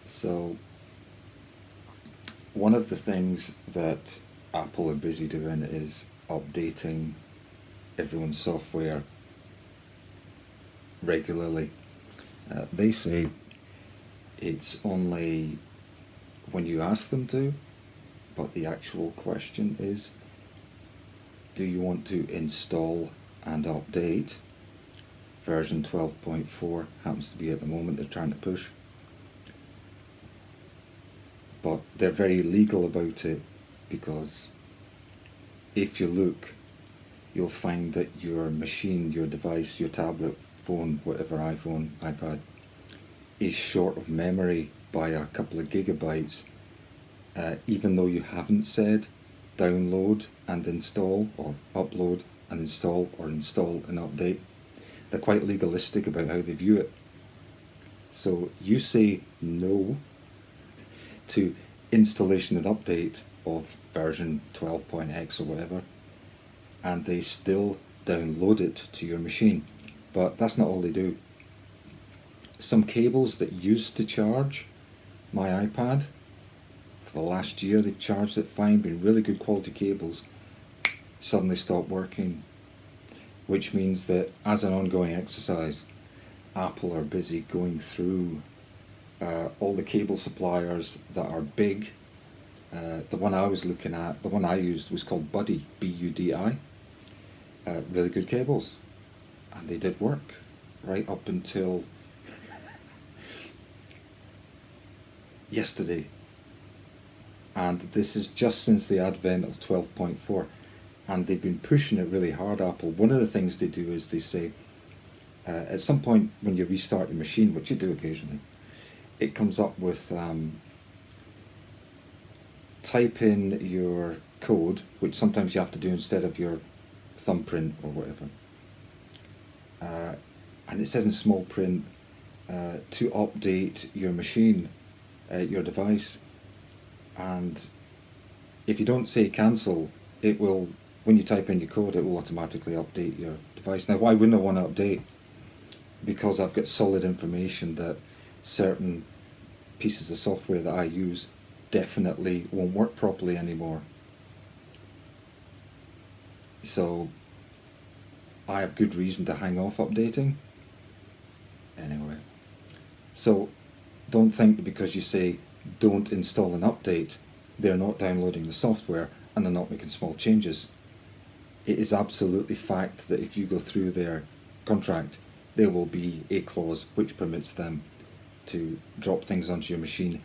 So one of the things that Apple are busy doing is updating everyone's software regularly. They say it's only when you ask them to, but the actual question is, do you want to install and update? Version 12.4 happens to be at the moment they're trying to push. But they're very legal about it, because if you look, you'll find that your machine, your device, your tablet, phone, whatever, iPhone, iPad, is short of memory by a couple of gigabytes, even though you haven't said download and install, or upload and install, or install and update. They're quite legalistic about how they view it. So you say no to installation and update of version 12.x or whatever, and they still download it to your machine. But that's not all they do. Some cables that used to charge my iPad, for the last year they've charged it fine, been really good quality cables, suddenly stopped working, which means that as an ongoing exercise, Apple are busy going through all the cable suppliers that are big. The one I was looking at, the one I used was called Buddy, B-U-D-I. Really good cables, and they did work right up until yesterday. And this is just since the advent of 12.4, and they've been pushing it really hard, Apple. One of the things they do is they say, at some point when you restart your machine, which you do occasionally, it comes up with type in your code, which sometimes you have to do instead of your thumbprint or whatever, and it says in small print to update your machine, your device. And if you don't say cancel, it will, when you type in your code, it will automatically update your device. Now, why wouldn't I want to update? Because I've got solid information that certain pieces of software that I use definitely won't work properly anymore. So I have good reason to hang off updating. Anyway, so don't think that because you say don't install an update, they're not downloading the software and they're not making small changes. It is absolutely fact that if you go through their contract, there will be a clause which permits them to drop things onto your machine,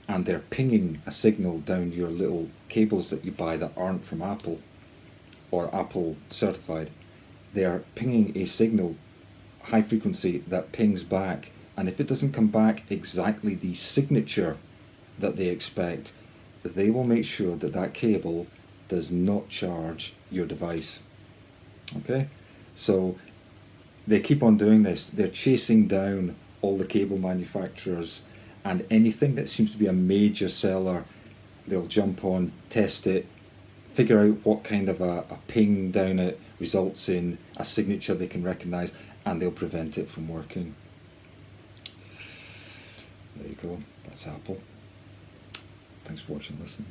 and they're pinging a signal down your little cables that you buy that aren't from Apple or Apple certified. They are pinging a signal, high frequency, that pings back, and if it doesn't come back exactly the signature that they expect, they will make sure that that cable does not charge your device. Okay, so they keep on doing this. They're chasing down all the cable manufacturers, and anything that seems to be a major seller, they'll jump on, test it, figure out what kind of a ping down it results in a signature they can recognize, and they'll prevent it from working. There you go, that's Apple. Thanks for watching and listening.